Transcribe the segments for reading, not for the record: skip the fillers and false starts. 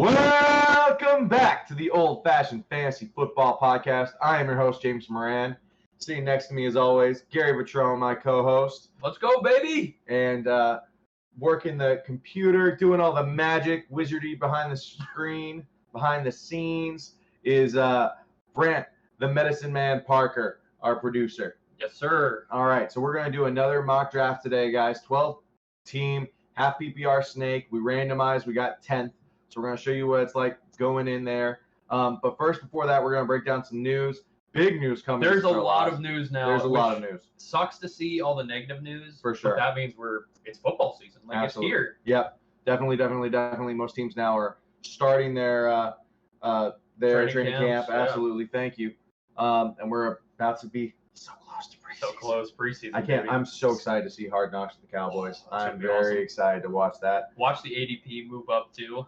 Welcome back to the Old Fashioned Fantasy Football Podcast. I am your host, James Moran. Sitting next to me, as always, Gary Vetrone, my co-host. Let's go, baby! And working the computer, doing all the magic, wizardry behind the screen, behind the scenes, is Brent, the Medicine Man Parker, our producer. Yes, sir. All right, so we're going to do another mock draft today, guys. 12-team, half PPR snake. We randomized. We got 10th. So we're going to show you what it's like going in there. But first, before that, we're going to break down some news. Big news coming. There's a lot of news now. There's a lot of news. Sucks to see all the negative news. For sure. But that means it's football season. Absolutely. It's here. Yep. Definitely. Most teams now are starting their training camp. Yeah. Absolutely. Thank you. And we're about to be so close to preseason. So close preseason. Baby. I'm so excited to see Hard Knocks with the Cowboys. I'm very excited to watch that. Watch the ADP move up too.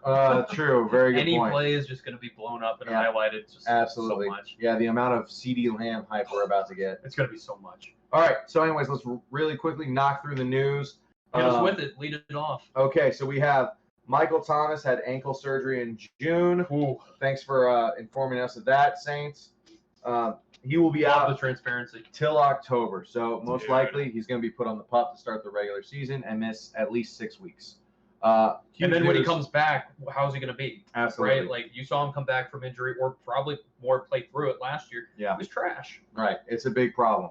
True. Very good Any point. play is just going to be blown up and highlighted. Just Absolutely. So much. Yeah, the amount of CD Lamb hype we're about to get. It's going to be so much. All right. So, anyways, let's really quickly knock through the news. Hit us with it. Lead it off. Okay. So we have Michael Thomas had ankle surgery in June. Ooh. Thanks for informing us of that, Saints. He will be Love out the transparency till October. So most likely he's going to be put on the PUP to start the regular season and miss at least 6 weeks. And then when he comes back, how's he going to be? Absolutely. Right? Like you saw him come back from injury or probably more play through it last year. Yeah. It was trash. Right. It's a big problem.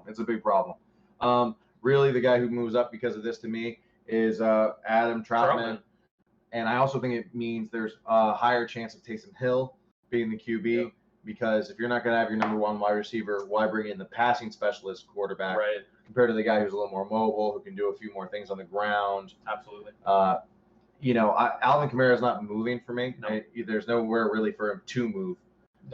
Really, the guy who moves up because of this to me is Adam Troutman. And I also think it means there's a higher chance of Taysom Hill being the QB. Yep. Because if you're not going to have your number one wide receiver, why bring in the passing specialist quarterback compared to the guy who's a little more mobile, who can do a few more things on the ground? Absolutely. Alvin Kamara is not moving for me. No. There's nowhere really for him to move,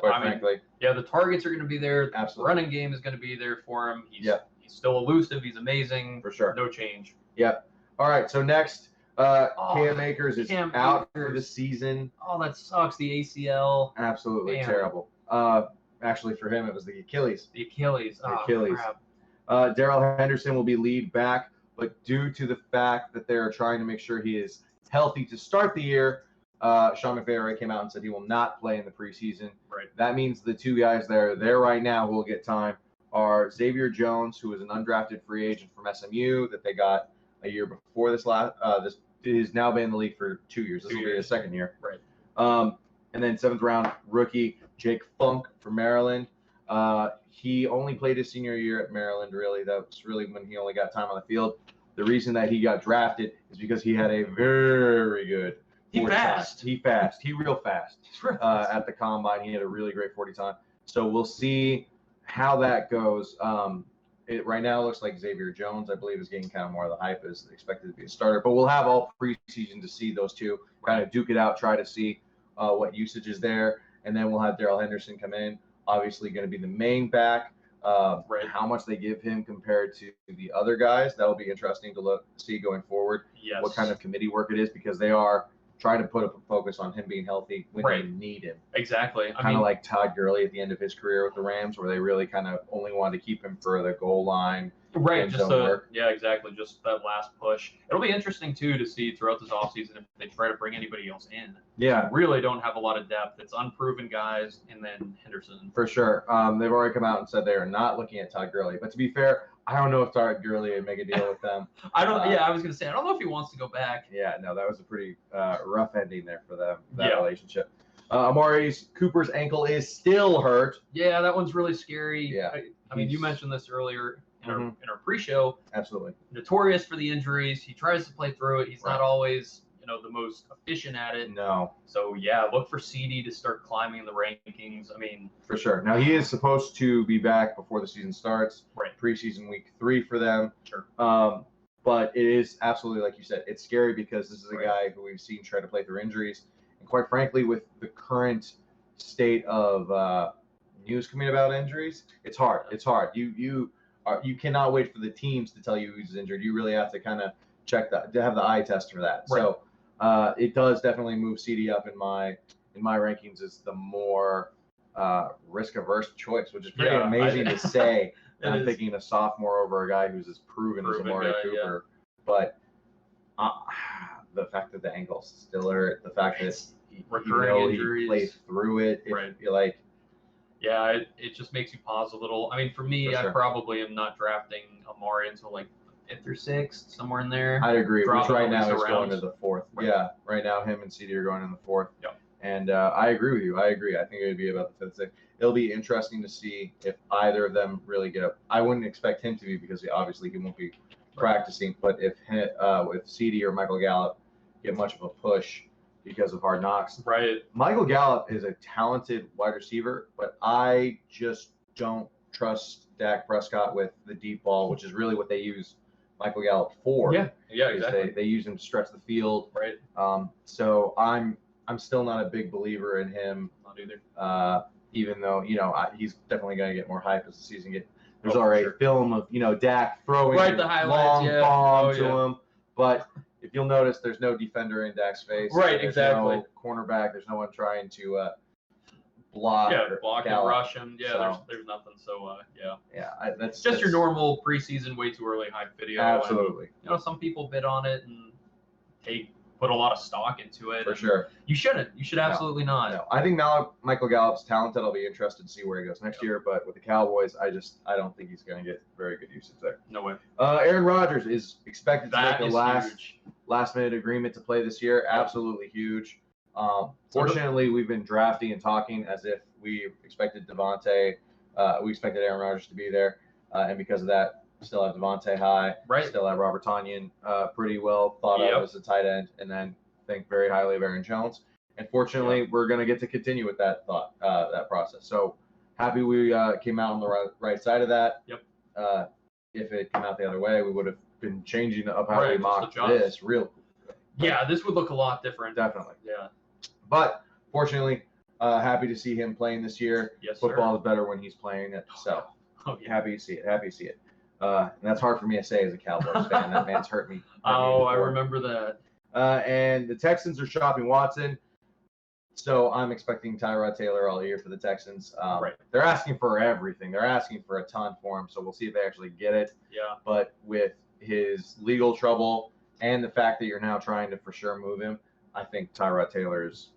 frankly. Yeah, the targets are going to be there. Absolutely. The running game is going to be there for him. He's still elusive. He's amazing. For sure. No change. Yep. All right, so next, Cam Akers is out for the season. Oh, that sucks. The ACL. Absolutely terrible. Actually, for him, it was the Achilles. The Achilles. Crap. Darrell Henderson will be lead back, but due to the fact that they're trying to make sure he is healthy to start the year, Sean McVay already came out and said he will not play in the preseason. Right. That means the two guys that are there right now who will get time are Xavier Jones, who is an undrafted free agent from SMU that they got a year before this has now been in the league for 2 years. This will be his second year. Right. And then 7th round rookie Jake Funk from Maryland. He only played his senior year at Maryland, really. That's really when he only got time on the field. The reason that he got drafted is because he had a very good 40 time. He real fast. At the combine. He had a really great 40 time. So we'll see how that goes. It right now looks like Xavier Jones, I believe, is getting kind of more of the hype, is expected to be a starter. But we'll have all preseason to see those two kind of duke it out, try to see what usage is there. And then we'll have Darrell Henderson come in, obviously going to be the main back. How much they give him compared to the other guys, that'll be interesting to see going forward. Yes. What kind of committee work it is, because they are trying to put a focus on him being healthy when they need him. Exactly. Kind of like Todd Gurley at the end of his career with the Rams, where they really kind of only wanted to keep him for the goal line. Right. Exactly. Just that last push. It'll be interesting too to see throughout this offseason if they try to bring anybody else in. Yeah. Really don't have a lot of depth. It's unproven guys, and then Henderson. For sure. They've already come out and said they are not looking at Todd Gurley. But to be fair, I don't know if Todd Gurley would make a deal with them. I was going to say, I don't know if he wants to go back. Yeah, no, that was a pretty rough ending there for them, that relationship. Amari Cooper's ankle is still hurt. Yeah, that one's really scary. Yeah. I mean, you mentioned this earlier in our pre-show. Absolutely. Notorious for the injuries. He tries to play through it. He's not always, the most efficient at it. No. So, look for CD to start climbing in the rankings. I mean. For sure. Now, he is supposed to be back before the season starts. Right. Preseason week 3 for them. Sure. But it is absolutely, like you said, it's scary because this is a guy who we've seen try to play through injuries. And quite frankly, with the current state of news coming about injuries, it's hard. It's hard. You cannot wait for the teams to tell you who's injured. You really have to kind of check that, to have the eye test for that. Right. So it does definitely move CD up in my rankings as the more risk-averse choice, which is pretty amazing to say. I'm thinking a sophomore over a guy who's as proven as Amari Cooper. But the fact that the ankle's still hurt, the fact that recurring he injuries. played through it. Right. You're like, yeah, it just makes you pause a little. I mean, for me, I probably am not drafting Amari until like 5th or 6th, somewhere in there. I'd agree. Which right now is going around. to the 4th. Right. Yeah, right now him and CD are going in the 4th. Yep. And I agree with you. I agree. I think it would be about the 5th, 6th. It'll be interesting to see if either of them really get up. I wouldn't expect him to be because obviously he won't be practicing. But if CD or Michael Gallup get much of a push because of Hard Knocks. Right. Michael Gallup is a talented wide receiver, but I just don't trust Dak Prescott with the deep ball, which is really what they use Michael Gallup for. Yeah, exactly. They use him to stretch the field. Right. So I'm still not a big believer in him. Not either. Even though, he's definitely going to get more hype as the season gets. There's already film of, Dak throwing the long bomb to him. But if you'll notice, there's no defender in Dak's face. Right, there's exactly. No cornerback. There's no one trying to block. Yeah, block and rush him. Yeah, So, there's nothing. So, yeah. Yeah, that's your normal preseason, way too early hype video. Absolutely. And, some people bid on it and put a lot of stock into it. For sure. You shouldn't. You should absolutely not. No. I think now Michael Gallup's talented. I'll be interested to see where he goes next year. But with the Cowboys, I don't think he's going to get very good usage there. No way. Aaron Rodgers is expected to make a huge. last minute agreement to play this year. Absolutely huge. Fortunately, we've been drafting and talking as if we expected Devontae. We expected Aaron Rodgers to be there, and because of that, still have Devontae high. Right. Still have Robert Tonyan pretty well thought of as a tight end, and then think very highly of Aaron Jones. And fortunately, we're going to get to continue with that that process. So happy we came out on the right side of that. Yep. If it came out the other way, we would have been changing up how we mocked this real. Yeah, this would look a lot different. Definitely. Yeah. But fortunately, happy to see him playing this year. Yes, Football is better when he's playing it. So happy to see it. Happy to see it. And that's hard for me to say as a Cowboys fan. That man's hurt me. I remember that. And the Texans are shopping Watson. So I'm expecting Tyrod Taylor all year for the Texans. They're asking for everything. They're asking for a ton for him. So we'll see if they actually get it. Yeah. But with his legal trouble and the fact that you're now trying to for sure move him, I think Tyrod Taylor's,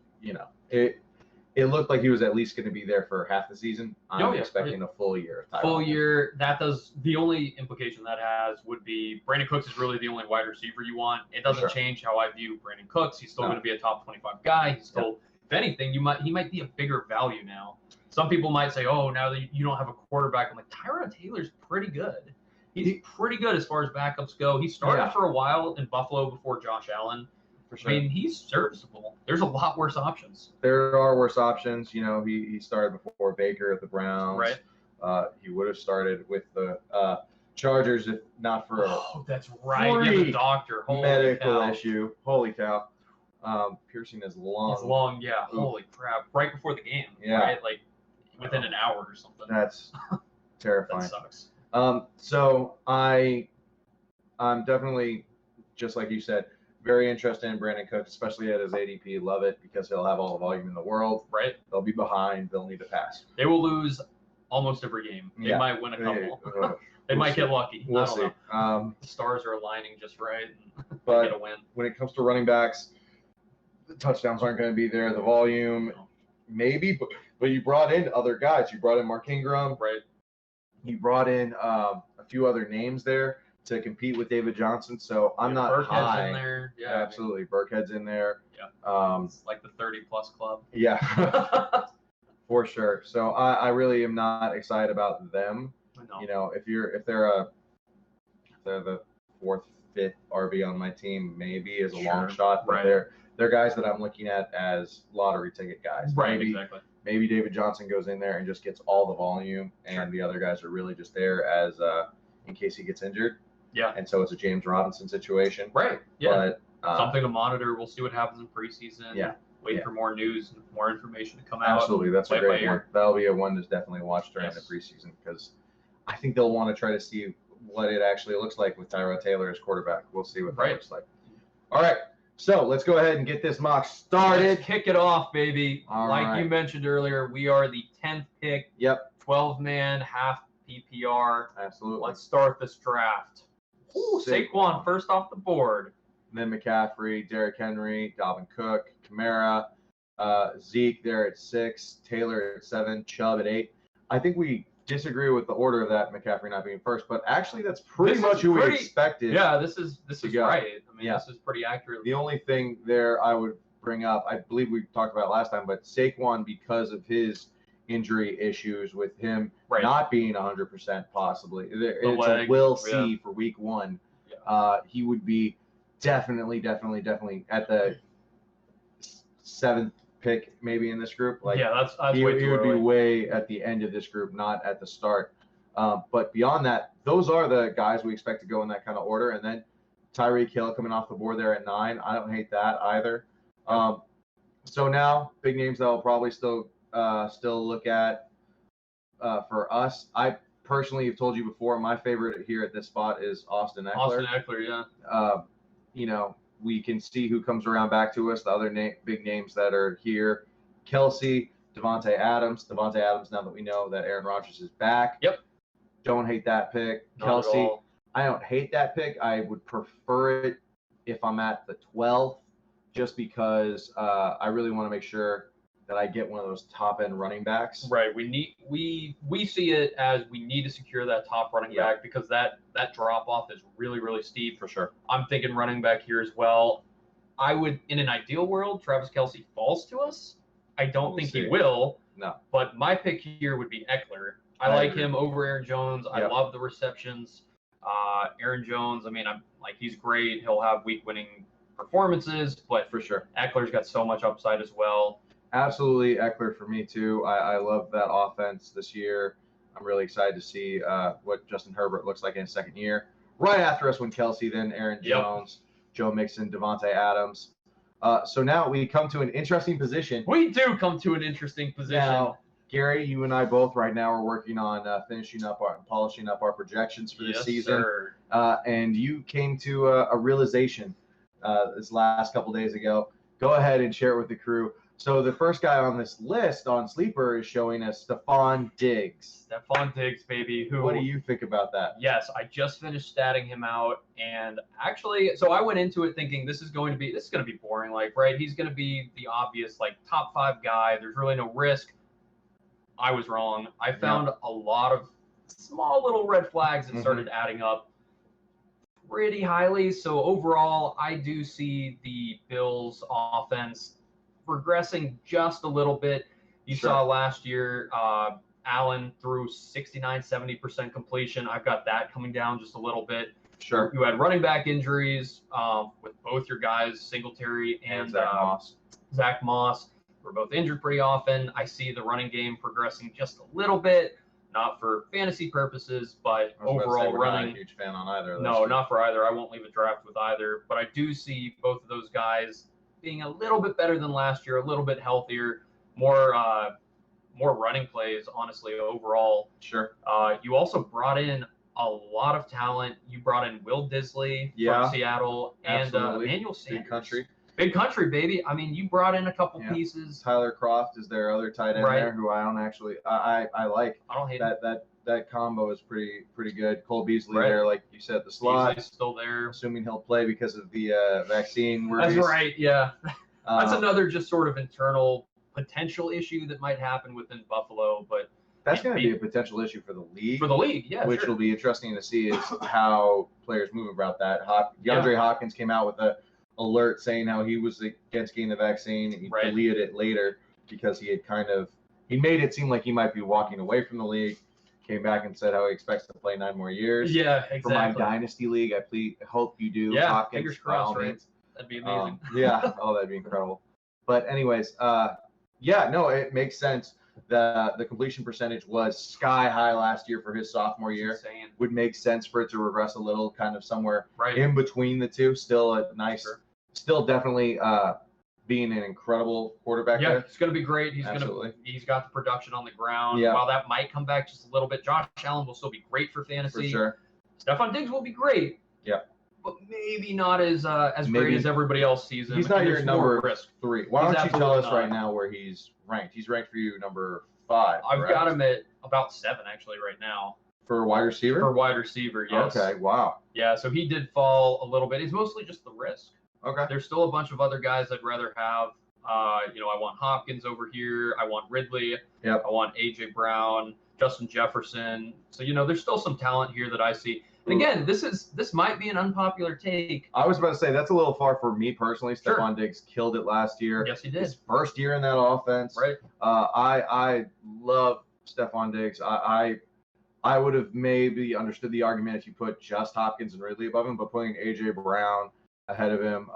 it looked like he was at least going to be there for half the season. I'm expecting a full year. Full year. That does. The only implication that has would be Brandon Cooks is really the only wide receiver you want. It doesn't change how I view Brandon Cooks. He's still going to be a top 25 guy. He's still, if anything, he might be a bigger value now. Some people might say, oh, now that you don't have a quarterback. I'm like, Tyrod Taylor's pretty good. He's pretty good as far as backups go. He started for a while in Buffalo before Josh Allen. Sure. I mean, he's serviceable. There's a lot worse options. There are worse options. He started before Baker at the Browns. Right. He would have started with the Chargers if not for that's right. You have a doctor. medical issue. Holy cow. Piercing his lung. His lung, yeah. Ooh. Holy crap. Right before the game. Yeah. Right? Like within an hour or something. That's terrifying. That sucks. So I'm definitely, just like you said, very interested in Brandon Cooks, especially at his ADP. Love it because he'll have all the volume in the world. Right. They'll be behind. They'll need to pass. They will lose almost every game. They might win a couple. They might get lucky. We'll see. The stars are aligning just right. But get a win. When it comes to running backs, the touchdowns aren't going to be there. The volume, maybe, but you brought in other guys. You brought in Mark Ingram. Right. You brought in a few other names there to compete with David Johnson. So I'm not Burkhead's high. In there. Yeah, absolutely. Burkhead's in there. Yeah. It's like the 30-plus club. Yeah. For sure. So I really am not excited about them. No. If they're the 4th, 5th RB on my team, maybe is a long shot. But they're guys that I'm looking at as lottery ticket guys. Right. Exactly. Maybe David Johnson goes in there and just gets all the volume, and the other guys are really just there as in case he gets injured. Yeah. And so it's a James Robinson situation. Right. Yeah. But something to monitor. We'll see what happens in preseason. Yeah. Wait for more news and more information to come out. Absolutely. That's a great one. That'll be a one that's definitely watched during the preseason because I think they'll want to try to see what it actually looks like with Tyrod Taylor as quarterback. We'll see what that looks like. All right. So let's go ahead and get this mock started. Let's kick it off, baby. All like you mentioned earlier, we are the 10th pick. Yep. 12-man, half PPR. Absolutely. Let's start this draft. Ooh, Saquon first off the board. And then McCaffrey, Derrick Henry, Dalvin Cook, Kamara, Zeke there at 6, Taylor at 7, Chubb at 8. I think we disagree with the order of that, McCaffrey not being first, but actually that's pretty much who we expected. Yeah, this is right. I mean, Yeah. this is pretty accurate. The only thing there I would bring up, I believe we talked about it last time, but Saquon, because of his injury issues with him not being 100% possibly, it's a we'll see for week 1. Yeah. He would be definitely at the 7th pick maybe in this group. Like, yeah, that's he way too would early. be way at the end of this group, not at the start. But beyond that, those are the guys we expect to go in that kind of order. And then Tyreek Hill coming off the board there at 9. I don't hate that either. So now big names that I'll probably still look at for us. I personally have told you before, my favorite here at this spot is Austin Eckler. Austin Eckler, yeah. You know, we can see who comes around back to us. The other big names that are here: Kelsey, Devontae Adams. Devontae Adams, now that we know that Aaron Rodgers is back. Yep. Don't hate that pick. Not Kelsey, at all. I don't hate that pick. I would prefer it if I'm at the 12th, just because I really want to make sure that I get one of those top end running backs. Right. We see it as we need to secure that top running back, because that drop off is really steep. For sure. I'm thinking running back here as well. I would, in an ideal world, Travis Kelce falls to us. I don't think he will. No. But my pick here would be Eckler. I like him over Aaron Jones. I love the receptions. Aaron Jones, I mean, he's great. He'll have week-winning performances, but for sure, Eckler's got so much upside as well. Absolutely, Eckler for me too. I love that offense this year. I'm really excited to see what Justin Herbert looks like in his second year. Right after us, when Kelsey, then Aaron Jones, Joe Mixon, Devontae Adams. So now we come to an interesting position. We do come to an interesting position. Now, Gary, you and I both right now are working on polishing up our projections for this season. Sir. And you came to a realization this last couple days ago. Go ahead and share it with the crew. So the first guy on this list on Sleeper is showing us Stephon Diggs. Stephon Diggs, baby. What do you think about that? Yes, I just finished statting him out, and actually, so I went into it thinking this is going to be boring. Like, right, he's going to be the obvious top 5 guy. There's really no risk. I was wrong. I found a lot of small little red flags that started adding up pretty highly. So overall, I do see the Bills' offense progressing just a little bit. You saw last year, Allen threw 69-70% completion. I've got that coming down just a little bit. Sure. You had running back injuries with both your guys, Singletary and Zach Moss. Were both injured pretty often. I see the running game progressing just a little bit, not for fantasy purposes, but overall running. Not a huge fan on either. No, not for either. I won't leave a draft with either. But I do see both of those guys being a little bit better than last year, a little bit healthier, more running plays, honestly, overall. Sure. You also brought in a lot of talent. You brought in Will Disley from Seattle and Emmanuel Sanders. Big country, baby. I mean, you brought in a couple pieces. Tyler Kroft is their other tight end there, who I don't actually I like. I don't hate that combo is pretty good. Cole Beasley there, like you said, the slot. Beasley's still there. Assuming he'll play because of the vaccine worries. That's right, yeah. That's another just sort of internal potential issue that might happen within Buffalo, but that's going to be a potential issue for the league. For the league, yeah. Which will be interesting to see is how players move about that. DeAndre Hopkins came out with a alert saying how he was against getting the vaccine. He deleted it later because he made it seem like he might be walking away from the league. Came back and said how he expects to play 9 more years. Yeah, exactly. For my dynasty league, I hope you do. Yeah, Hopkins, fingers crossed, right? That'd be amazing. That'd be incredible. But anyways, it makes sense. The completion percentage was sky high last year for his sophomore year. Insane. Would make sense for it to regress a little, kind of somewhere in between the two. Still a nice, still definitely being an incredible quarterback. Yeah, there. it's going to be great. He's got the production on the ground. Yeah. While that might come back just a little bit, Josh Allen will still be great for fantasy. For sure. Stephon Diggs will be great. Yeah. But maybe not as great as everybody else sees him. He's not your number 3. Why don't you tell us right now where he's ranked? He's ranked for you number 5. I've got him at about 7 actually right now. For wide receiver? For wide receiver, yes. Okay, wow. Yeah, so he did fall a little bit. It's mostly just the risk. Okay. There's still a bunch of other guys I'd rather have I want Hopkins over here. I want Ridley. Yep. I want A.J. Brown, Justin Jefferson. So, there's still some talent here that I see. And again, this might be an unpopular take. I was about to say that's a little far for me personally. Sure. Stephon Diggs killed it last year. Yes, he did. His first year in that offense. Right. I love Stephon Diggs. I would have maybe understood the argument if you put just Hopkins and Ridley above him, but putting A.J. Brown ahead of him,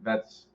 that's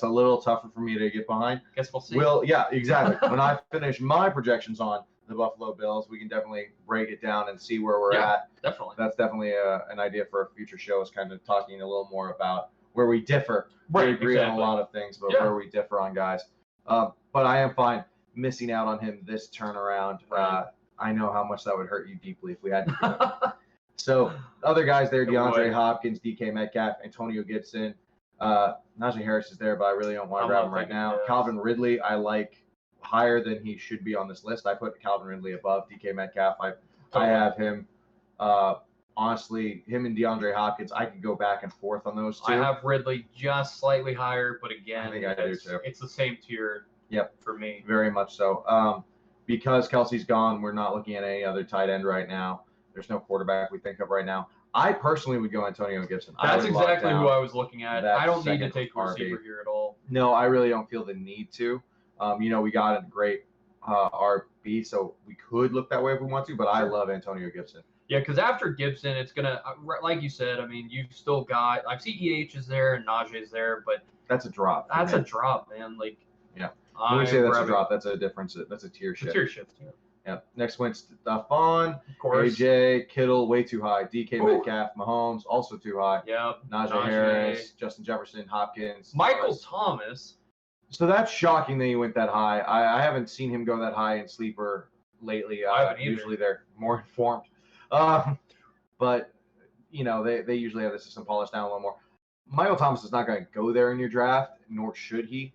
a little tougher for me to get behind. Guess we'll see. Yeah, exactly. When I finish my projections on the Buffalo Bills, we can definitely break it down and see where we're at. Definitely. That's definitely an idea for a future show, is kind of talking a little more about where we differ. Right, We agree on a lot of things, but where we differ on guys. But I am fine missing out on him this turnaround. Right. I know how much that would hurt you deeply if we had to do it. So other guys there, DeAndre Hopkins, DK Metcalf, Antonio Gibson. Najee Harris is there, but I really don't want to grab him right now. Calvin Ridley, I like higher than he should be on this list. I put Calvin Ridley above DK Metcalf. I have him. Honestly, him and DeAndre Hopkins, I could go back and forth on those two. I have Ridley just slightly higher, but again, I think I do too. It's the same tier. Yep. For me. Very much so. Because Kelsey's gone, we're not looking at any other tight end right now. There's no quarterback we think of right now. I personally would go Antonio Gibson. That's exactly who I was looking at. I don't need to take a receiver here at all. No, I really don't feel the need to. We got a great RB, so we could look that way if we want to, but I love Antonio Gibson. Yeah, because after Gibson, it's going to, like you said, I mean, you've still got, I see EH is there and Najee is there, but that's a drop. That's a drop, man. Like, yeah. When we say that's a drop, that's a difference. That's a tier shift. A tier shift, yeah. Yeah. Next went Stephon, of course. AJ, Kittle, way too high. DK Metcalf, Mahomes, also too high. Yep. Najee Harris, Justin Jefferson, Hopkins. Michael Thomas. So that's shocking that he went that high. I haven't seen him go that high in sleeper lately. I haven't either. Usually they're more informed. But, they usually have the system polished down a little more. Michael Thomas is not going to go there in your draft, nor should he.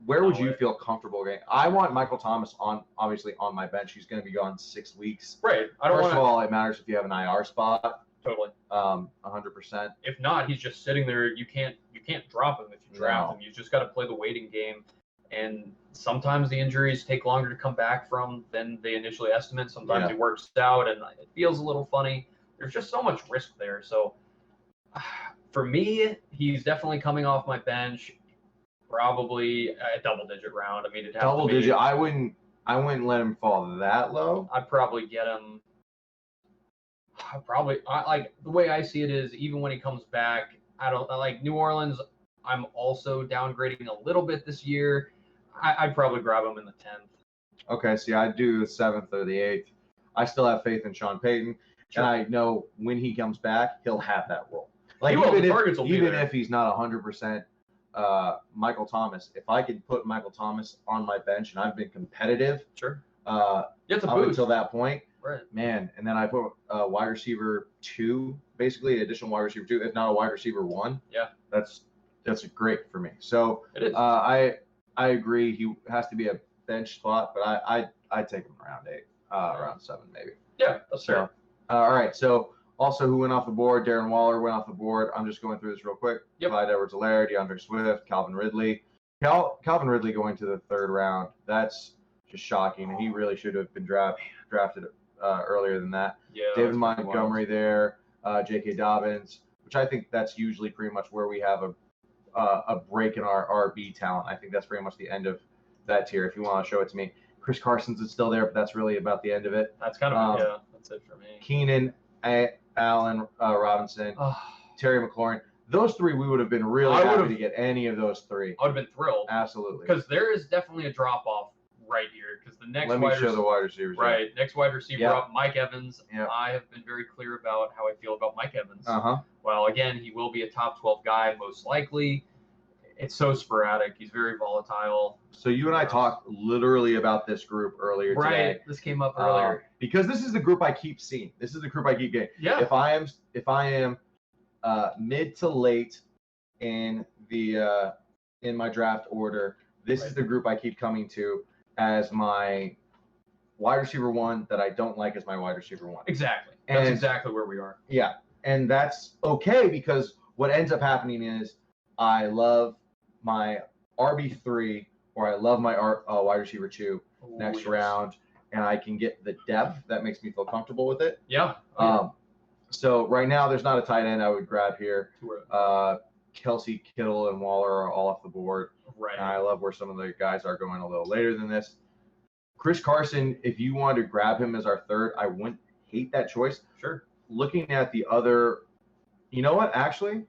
Where would you feel comfortable getting? I want Michael Thomas obviously on my bench. He's going to be gone 6 weeks. Right. First of all, it matters if you have an IR spot. Totally. 100%. If not, he's just sitting there. You can't drop him if you draft him. You just got to play the waiting game. And sometimes the injuries take longer to come back from than they initially estimate. Sometimes it works out and it feels a little funny. There's just so much risk there. So for me, he's definitely coming off my bench. Probably a double-digit round. I mean, it'd have double-digit. To be, I wouldn't let him fall that low. I'd probably get him. Like the way I see it is, even when he comes back, I like New Orleans. I'm also downgrading a little bit this year. I'd probably grab him in the 10th. Okay, see, I'd do the 7th or the 8th. I still have faith in Sean Payton, and I know when he comes back, he'll have that role. Like even if he's not 100%. Michael Thomas. If I could put Michael Thomas on my bench and I've been competitive, up until that point, right? Man, and then I put wide receiver 2, basically additional wide receiver 2, if not a wide receiver 1. Yeah, that's great for me. So it is. I agree. He has to be a bench spot, but I'd take him around 8, around 7 maybe. Yeah, that's fair. All right, so. Also, who went off the board? Darren Waller went off the board. I'm just going through this real quick. Yep. Clyde Edwards-Helaire, DeAndre Swift, Calvin Ridley. Calvin Ridley going to the 3rd round. That's just shocking, and he really should have been drafted earlier than that. Yeah. David Montgomery there, J.K. Dobbins, which I think that's usually pretty much where we have a break in our RB talent. I think that's pretty much the end of that tier. If you want to show it to me, Chris Carson's is still there, but that's really about the end of it. That's kind of that's it for me. Keenan. Allen Robinson, Terry McLaurin. Those 3, we would have been really happy to get any of those 3. I would have been thrilled. Absolutely. Because there is definitely a drop-off right here. Because the next Let me show the wide receivers. Right. Next wide receiver up, Mike Evans. Yep. I have been very clear about how I feel about Mike Evans. Uh-huh. Well, again, he will be a top 12 guy, most likely. It's so sporadic. He's very volatile. So you and I talked literally about this group earlier today. Right. This came up earlier. Because this is the group I keep seeing. This is the group I keep getting. Yeah. If I am mid to late in the in my draft order, this is the group I keep coming to as my wide receiver 1 that I don't like as my wide receiver 1. Exactly. That's exactly where we are. Yeah. And that's okay, because what ends up happening is I love my RB3, or I love my wide receiver 2 next round, and I can get the depth that makes me feel comfortable with it. Yeah. So right now, there's not a tight end I would grab here. Kelsey, Kittle, and Waller are all off the board. Right. And I love where some of the guys are going a little later than this. Chris Carson, if you wanted to grab him as our third, I wouldn't hate that choice. Sure. Looking at the other, you know what? Actually,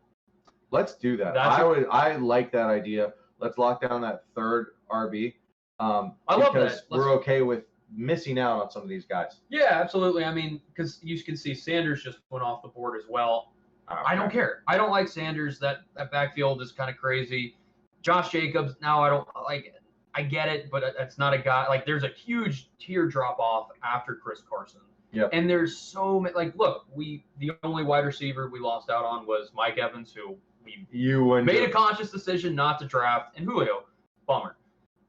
let's do that. I like that idea. Let's lock down that third RB. I love that. We're okay with missing out on some of these guys. Yeah, absolutely. I mean, because you can see Sanders just went off the board as well. I don't care. I don't like Sanders. That backfield is kind of crazy. Josh Jacobs, now I don't like it. I get it, but it's not a guy. Like, there's a huge tier drop off after Chris Carson. Yeah. And there's so many. Like, look, the only wide receiver we lost out on was Mike Evans, who we made a conscious decision not to draft, and Julio. Bummer.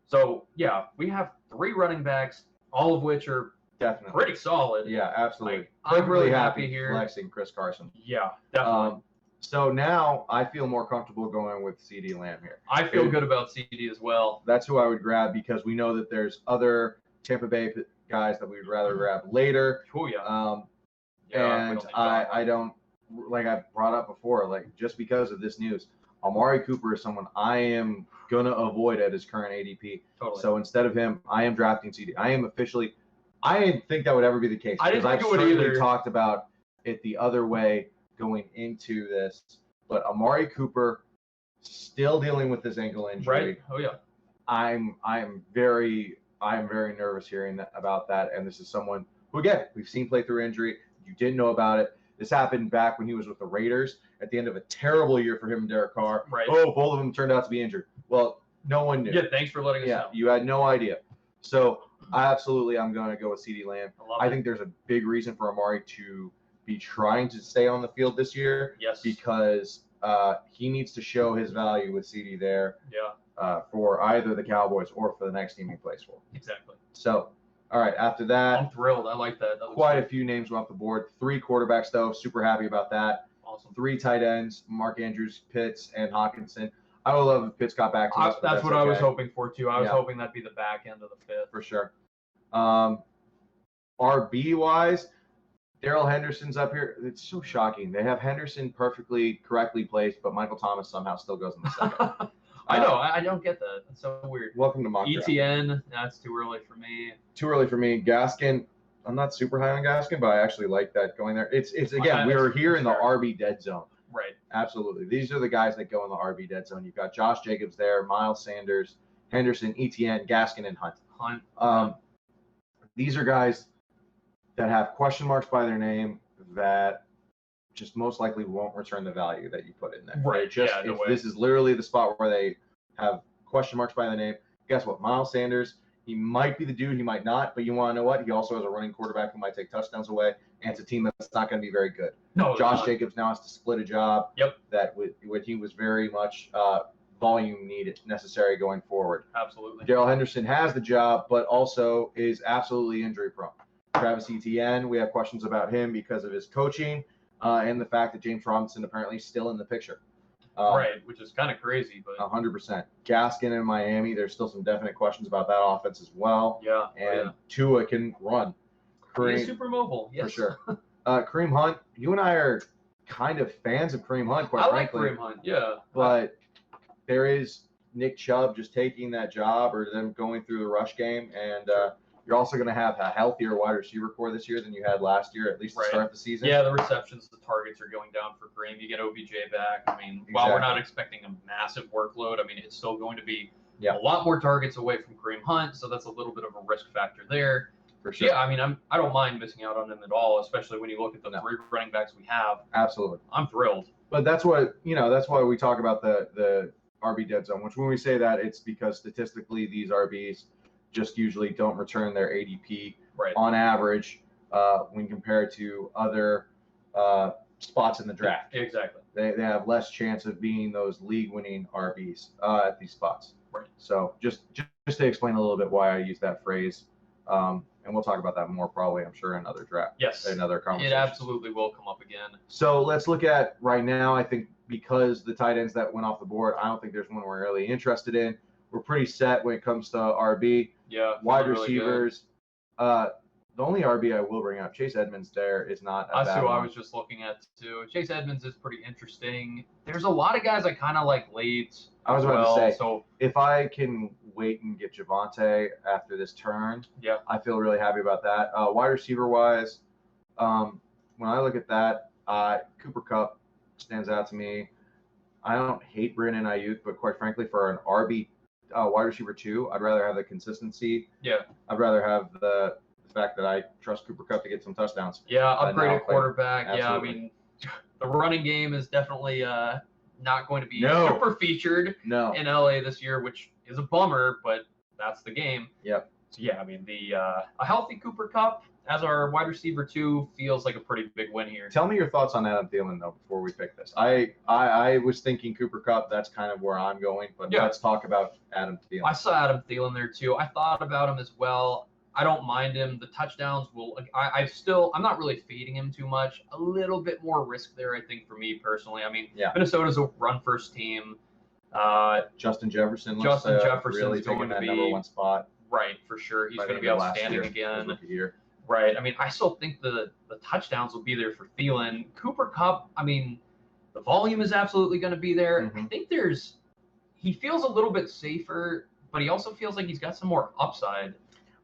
So, yeah, we have 3 running backs, all of which are definitely pretty solid. Yeah, absolutely. Like, I'm really happy here. Flexing Chris Carson. Yeah, definitely. So now I feel more comfortable going with CeeDee Lamb here. I feel good about CeeDee as well. That's who I would grab because we know that there's other Tampa Bay guys that we'd rather grab later. Oh, yeah. And I don't, like I brought up before, like just because of this news, Amari Cooper is someone I am going to avoid at his current ADP. Totally. So instead of him, I am drafting CeeDee. I didn't think that would ever be the case. I didn't think it would either. either. Talked about it the other way going into this, but Amari Cooper still dealing with this ankle injury. Right. Oh yeah. I'm very nervous hearing about that, and this is someone who, again, we've seen play through injury. You didn't know about it. This happened back when he was with the Raiders at the end of a terrible year for him and Derek Carr. Right. Oh, both of them turned out to be injured. Well, no one knew. Yeah. Thanks for letting us know. You had no idea. So I'm going to go with CeeDee Lamb. I think there's a big reason for Amari to be trying to stay on the field this year. Yes. Because he needs to show his value with CeeDee there. Yeah. For either the Cowboys or for the next team he plays for. Exactly. So, all right, after that. I'm thrilled. I like that. Quite a few names off the board. 3 quarterbacks, though. Super happy about that. Awesome. 3 tight ends, Mark Andrews, Pitts, and Hawkinson. I would love if Pitts got back to us. That's what I was hoping for, too. I was hoping that'd be the back end of the 5th. For sure. RB-wise, Darrell Henderson's up here. It's so shocking. They have Henderson correctly placed, but Michael Thomas somehow still goes in the second. I know. I don't get that. That's so weird. Welcome to mock draft. ETN, that's too early for me. Too early for me. Gaskin, I'm not super high on Gaskin, but I actually like that going there. It's again, we were here in the RB dead zone. Right. Absolutely. These are the guys that go in the RB dead zone. You've got Josh Jacobs there, Miles Sanders, Henderson, ETN, Gaskin, and Hunt. These are guys that have question marks by their name that just most likely won't return the value that you put in there. Right. This is literally the spot where they have question marks by the name. Guess what? Miles Sanders, he might be the dude, he might not, but you want to know what? He also has a running quarterback who might take touchdowns away, and it's a team that's not going to be very good. No. Josh Jacobs now has to split a job. Yep. That he was very much volume needed necessary going forward. Absolutely. Darrell Henderson has the job, but also is absolutely injury prone. Travis Etienne, we have questions about him because of his coaching and the fact that James Robinson apparently is still in the picture. Right, which is kind of crazy, but 100%. Gaskin in Miami, there's still some definite questions about that offense as well. Yeah. And Tua can run. He's super mobile. Yes. For sure. Kareem Hunt, you and I are kind of fans of Kareem Hunt, quite frankly. I like Kareem Hunt, yeah. But there is Nick Chubb just taking that job or them going through the rush game. And you're also going to have a healthier wide receiver core this year than you had last year, at least to start the season. Yeah, the receptions, the targets are going down for Kareem. You get OBJ back. I mean, while we're not expecting a massive workload, I mean, it's still going to be a lot more targets away from Kareem Hunt, so that's a little bit of a risk factor there. For sure. Yeah, I mean, I don't mind missing out on him at all, especially when you look at the 3 running backs we have. Absolutely. I'm thrilled. But that's what, that's why we talk about the RB dead zone, which when we say that, it's because statistically these RBs just usually don't return their ADP on average when compared to other spots in the draft. Exactly. They have less chance of being those league-winning RBs at these spots. Right. So just to explain a little bit why I use that phrase, and we'll talk about that more probably, I'm sure, in another draft. Yes. Another conversation. It absolutely will come up again. So let's look at right now. I think because the tight ends that went off the board, I don't think there's one we're really interested in. We're pretty set when it comes to RB. Yeah. Wide really receivers. The only RB I will bring up, Chase Edmonds there is not a That's bad who one. I was just looking at too. Chase Edmonds is pretty interesting. There's a lot of guys I kind of like late. I was as about to well, say, so if I can wait and get Javonte after this turn, yeah, I feel really happy about that. Wide receiver wise, when I look at that, Cooper Kupp stands out to me. I don't hate Brandon Ayuk, but quite frankly, for an RB wide receiver 2, I'd rather have the consistency. Yeah. I'd rather have the fact that I trust Cooper Kupp to get some touchdowns. Yeah, upgraded quarterback. Absolutely. Yeah, I mean, the running game is definitely not going to be No. super featured in LA this year, which is a bummer, but that's the game. Yep. So yeah, I mean, a healthy Cooper Kupp as our wide receiver 2 feels like a pretty big win here. Tell me your thoughts on Adam Thielen though before we pick this. I was thinking Cooper Kupp. That's kind of where I'm going, but let's talk about Adam Thielen. I saw Adam Thielen there too. I thought about him as well. I don't mind him. The touchdowns will. I'm not really fading him too much. A little bit more risk there, I think, for me personally. I mean, Minnesota's a run-first team. Justin Jefferson. Jefferson's really going taking to that be number 1 spot. Right, for sure. He's going to be outstanding again. Right. I mean, I still think the touchdowns will be there for Thielen. Cooper Kupp. I mean, the volume is absolutely going to be there. Mm-hmm. I think he feels a little bit safer, but he also feels like he's got some more upside.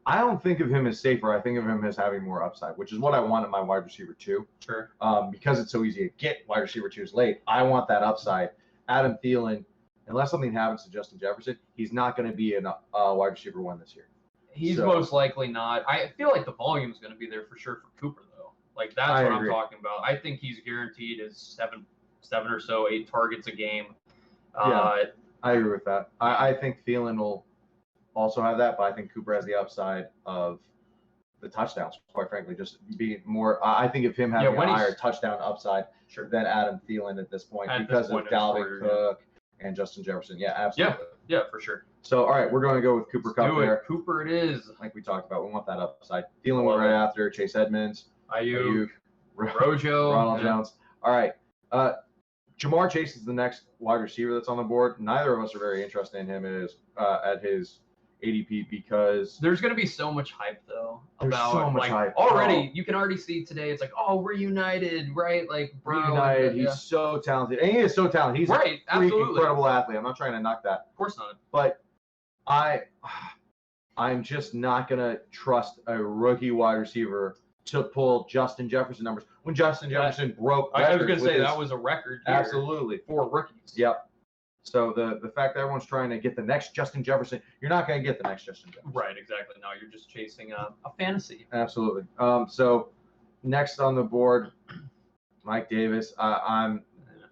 I don't think of him as safer. I think of him as having more upside, which is what I want in my wide receiver 2. Sure. Because it's so easy to get wide receiver 2s late, I want that upside. Adam Thielen, unless something happens to Justin Jefferson, he's not going to be a wide receiver 1 this year. He's most likely not. I feel like the volume is going to be there for sure for Cooper, though. Like, that's what I'm talking about. I think he's guaranteed his 7 or so, 8 targets a game. I agree with that. I think Thielen will also have that, but I think Cooper has the upside of the touchdowns, quite frankly, just be more. I think of him having a higher touchdown upside than Adam Thielen at this point because of Dalvin Cook and Justin Jefferson. Yeah, absolutely. Yeah, for sure. So, all right, we're going to go with Cooper Kupp there. Cooper it is. Like we talked about, we want that upside. Thielen went right after Chase Edmonds, Ayuk, Rojo, Ronald Jones. All right. Jamar Chase is the next wide receiver that's on the board. Neither of us are very interested in him at his ADP because there's going to be so much hype though about so much hype. Already. You can already see today. It's like, oh, we're united, right? Like, bro, united. He's so talented, and he is so talented. He's a incredible athlete. I'm not trying to knock that. Of course not. But I'm just not gonna trust a rookie wide receiver to pull Justin Jefferson numbers when Justin Jefferson broke. I was gonna say that was a record. Absolutely for rookies. Yep. So the fact that everyone's trying to get the next Justin Jefferson, you're not going to get the next Justin Jefferson. Right, exactly. No, you're just chasing a fantasy. Absolutely. So next on the board, Mike Davis. I'm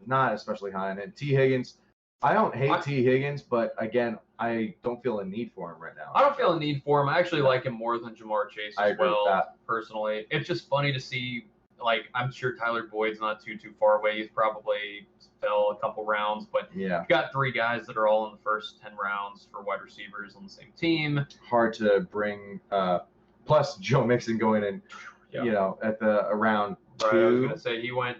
not especially high on him. T. Higgins. I don't hate T. Higgins, but again, I don't feel a need for him right now. I don't feel a need for him. I actually like him more than Jamar Chase as well, personally. It's just funny to see, like, I'm sure Tyler Boyd's not too far away. He's probably fell a couple rounds, but you've got 3 guys that are all in the first 10 rounds for wide receivers on the same team. Hard to bring, plus Joe Mixon going in, you know, at the around 2. Right, I was going to say he went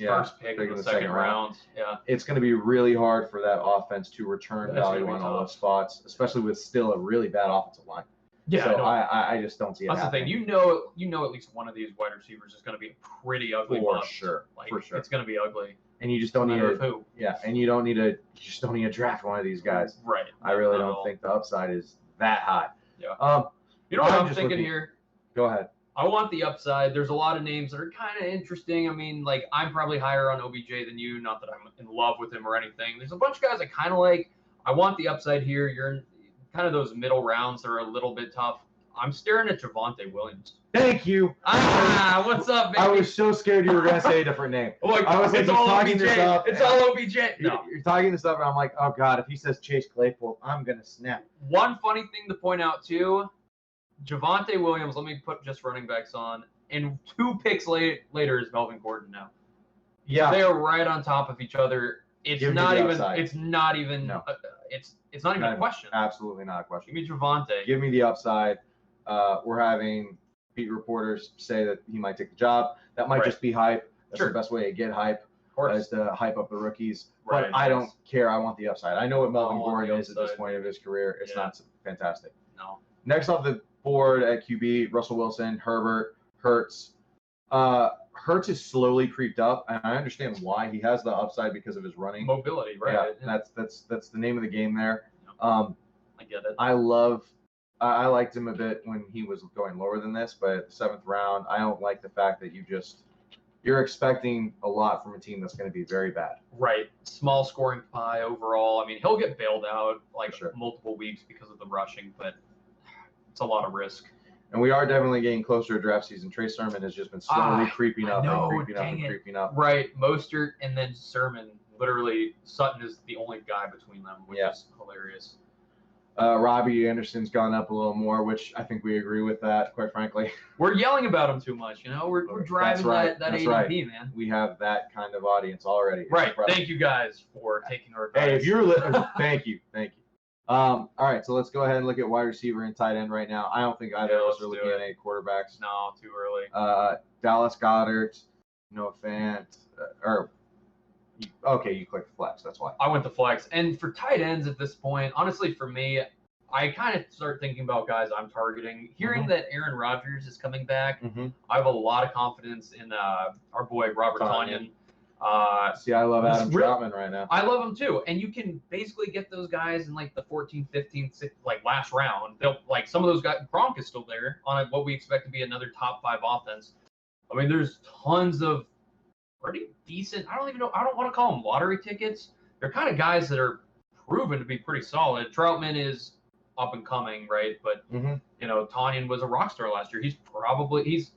first pick in the second round. Yeah. It's going to be really hard for that offense to return value on all those spots, especially with still a really bad offensive line. Yeah, so I just don't see it. That's happening. the thing. You know, at least one of these wide receivers is going to be a pretty ugly for bust. sure. Like, for sure, it's going to be ugly. And you just don't need to. Yeah, and you just don't need to draft one of these guys. Right. I really don't think the upside is that high. Yeah. You know what I'm thinking here? Go ahead. I want the upside. There's a lot of names that are kind of interesting. I mean, like, I'm probably higher on OBJ than you. Not that I'm in love with him or anything. There's a bunch of guys I kind of like. I want the upside here. You're in kind of those middle rounds that are a little bit tough. I'm staring at Javonte Williams. Thank you. What's up, baby? I was so scared you were going to say a different name. I was like, it's all OBJ. It's all OBJ. No. You're talking this up, and I'm like, oh, God, if he says Chase Claypool, I'm going to snap. One funny thing to point out, too, Javonte Williams, let me put just running backs on, and 2 picks later is Melvin Gordon now. Yeah. They are right on top of each other. It's not even a question. Absolutely not a question. Give me Javonte. Give me the upside. We're having beat reporters say that he might take the job. That might just be hype. That's the best way to get hype. course. to hype up the rookies. Right, But I don't nice. care. I want the upside. I know what Melvin I want Gordon the is at this upside, point of his career. It's not fantastic. No. Next off the board at QB, Russell Wilson, Herbert, Hurts. Hurts is slowly creeped up, and I understand why. He has the upside because of his running Mobility, right? Yeah, that's the name of the game there. I get it. I liked him a bit when he was going lower than this, but at the 7th round, I don't like the fact that you're expecting a lot from a team that's going to be very bad. Right. Small scoring pie overall. I mean, he'll get bailed out Sure. multiple weeks because of the rushing, but it's a lot of risk. And we are definitely getting closer to draft season. Trey Sermon has just been slowly creeping up and creeping up. Right. Mostert and then Sermon. Literally, Sutton is the only guy between them, which is hilarious. Robbie Anderson's gone up a little more, which I think we agree with that, quite frankly. We're yelling about him too much, We're driving that ADP, man. We have that kind of audience already. Right. Thank you guys for taking our advice. Hey, if you're thank you. All right, so let's go ahead and look at wide receiver and tight end right now. I don't think either of us are looking at any quarterbacks. No, too early. Dallas Goedert, Noah Fant, you clicked flex. That's why. I went to flex. And for tight ends at this point, honestly, for me, I kind of start thinking about guys I'm targeting. Hearing that Aaron Rodgers is coming back, I have a lot of confidence in our boy Robert Tonyan. See, I love Adam Troutman right now. I love him too. And you can basically get those guys in the 14th, 15th, 16th, last round. They'll some of those guys. Gronk is still there on what we expect to be another top 5 offense. I mean, there's tons of pretty decent. I don't want to call them lottery tickets. They're kind of guys that are proven to be pretty solid. Troutman is up and coming, right? But Tonyan was a rock star last year.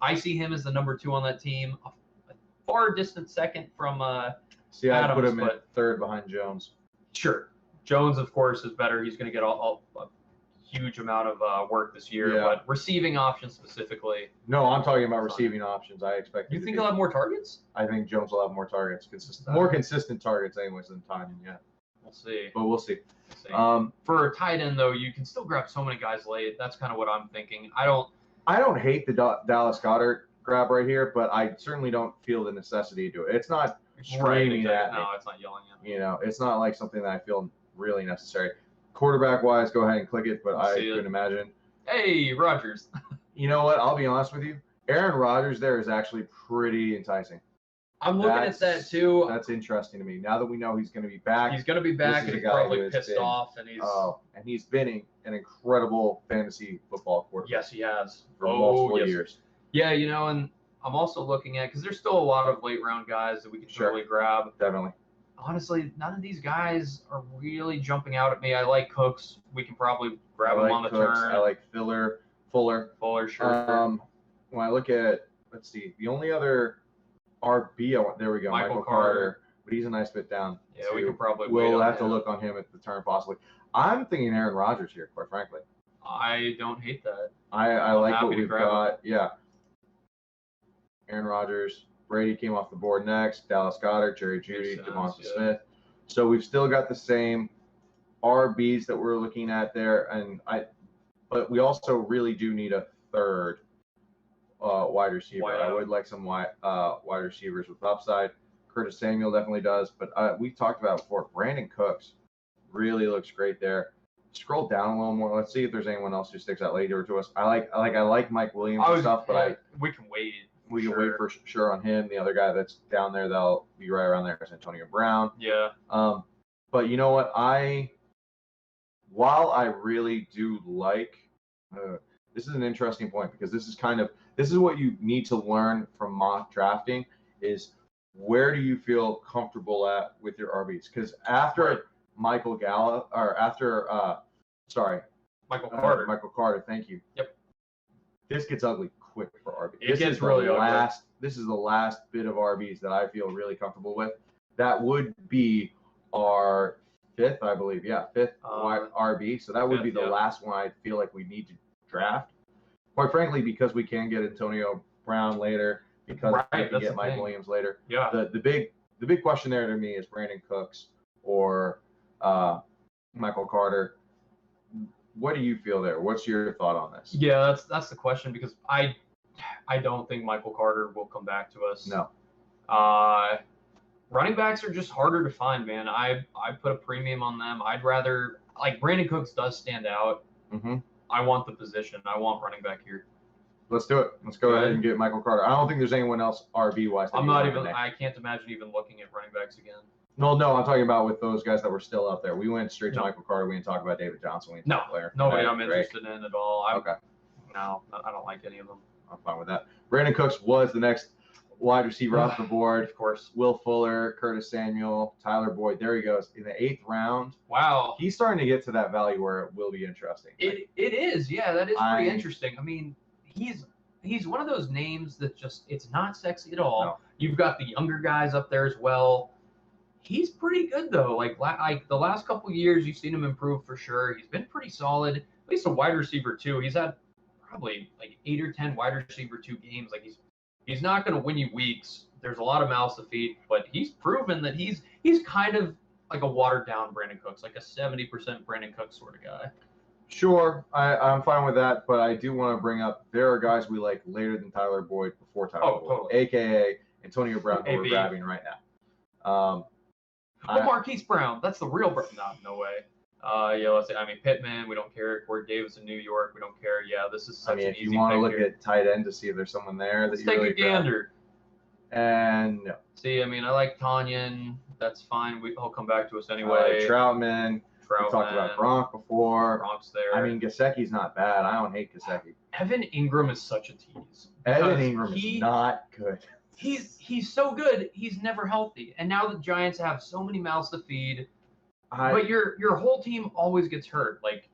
I see him as the number 2 on that team, a far distant second from See, I Adams, put him at 3rd behind Jones. Sure, Jones of course is better. He's going to get a huge amount of work this year, but receiving options specifically. No, I'm talking about receiving options. I expect. You think he'll have more targets? I think Jones will have more targets, more consistent targets, anyways, than Tonyan. Yeah, we'll see. But we'll see. For a tight end though, you can still grab so many guys late. That's kind of what I'm thinking. I don't hate the Dallas Goedert grab right here, but I certainly don't feel the necessity to do it. It's not screaming at me. No, it's not yelling at me. It's not like something that I feel really necessary. Quarterback wise, go ahead and click it, but I couldn't imagine. Hey, Rodgers. You know what? I'll be honest with you. Aaron Rodgers there is actually pretty enticing. I'm looking at that too. That's interesting to me. Now that we know he's going to be back. He's going to be back, and he's probably pissed off. And he's been an incredible fantasy football quarterback. Yes, he has. For multiple years. Yeah, and I'm also looking at, because there's still a lot of late round guys that we can totally grab. Definitely. Honestly, none of these guys are really jumping out at me. I like Cooks. We can probably grab him on the turn. I like Fuller, sure. When I look at, let's see, the only other RB, there we go, Michael Carter. But he's a nice bit down. Yeah, we can probably We'll have to look on him at the turn possibly. I'm thinking Aaron Rodgers here, quite frankly. I don't hate that. I like what we've got. Yeah. Aaron Rodgers. Brady came off the board next. Dallas Goedert, Jerry Jeudy, Devonta Smith. So we've still got the same RBs that we're looking at there, but we also really do need a 3rd wide receiver. I would like some wide receivers with upside. Curtis Samuel definitely does, but we talked about it before. Brandon Cooks really looks great there. Scroll down a little more. Let's see if there's anyone else who sticks out later to us. I like Mike Williams and stuff, but we can wait. We can wait for sure on him. The other guy that's down there that'll be right around there is Antonio Brown. Yeah. But you know what? While I really do like, this is an interesting point because this is what you need to learn from mock drafting is where do you feel comfortable at with your RBs? Because after Michael Carter, thank you. Yep. This gets ugly quick for RB. It gets really ugly. This is the last bit of RBs that I feel really comfortable with. That would be our 5th, I believe. Yeah, 5th RB. So that would be the last one I feel like we need to draft. Quite frankly, because we can get Antonio Brown later, because we can get Mike Williams later. Yeah. The big question there to me is Brandon Cooks or Michael Carter. What do you feel there? What's your thought on this? Yeah, that's the question because I don't think Michael Carter will come back to us. No. running backs are just harder to find, man. I put a premium on them. I'd rather like Brandon Cooks does stand out. Mm-hmm. I want the position. I want running back here. Let's do it. Let's go ahead and get Michael Carter. I don't think there's anyone else RB wise. I'm not even. I can't imagine even looking at running backs again. No, I'm talking about with those guys that were still out there. We went straight to Michael Carter. We didn't talk about David Johnson. We didn't talk about nobody I'm interested in at all. Okay. No, I don't like any of them. I'm fine with that. Brandon Cooks was the next wide receiver off the board. Of course. Will Fuller, Curtis Samuel, Tyler Boyd. There he goes in the 8th round. Wow. He's starting to get to that value where it will be interesting. It is. Yeah, that is pretty interesting. I mean, he's one of those names that just it's not sexy at all. No. You've got the younger guys up there as well. He's pretty good though. Like the last couple of years, you've seen him improve for sure. He's been pretty solid. At least a wide receiver too. He's had probably like 8 or 10 wide receiver 2 games. Like he's not going to win you weeks. There's a lot of mouths to feed, but he's proven that he's kind of like a watered down Brandon Cooks, like a 70% Brandon Cooks sort of guy. Sure, I'm fine with that, but I do want to bring up there are guys we like later than Tyler Boyd before Tyler Boyd, totally. AKA Antonio Brown, who we're grabbing right now. Marquise Brown, that's the real Brown. No way. Yeah, let's say, I mean, Pittman, we don't care. Corey Davis in New York, we don't care. Yeah, this is such an easy if you want to look here. at tight end to see if there's someone there Let's that take you really a gander. And no. See, I mean, I like Tanyan. That's fine. He'll come back to us anyway. Troutman. We talked about Gronk before. Gronk's there. I mean, Gesicki's not bad. I don't hate Gesicki. Evan Ingram is such a tease. Evan Ingram is not good. He's so good. He's never healthy. And now the Giants have so many mouths to feed. But your whole team always gets hurt. Like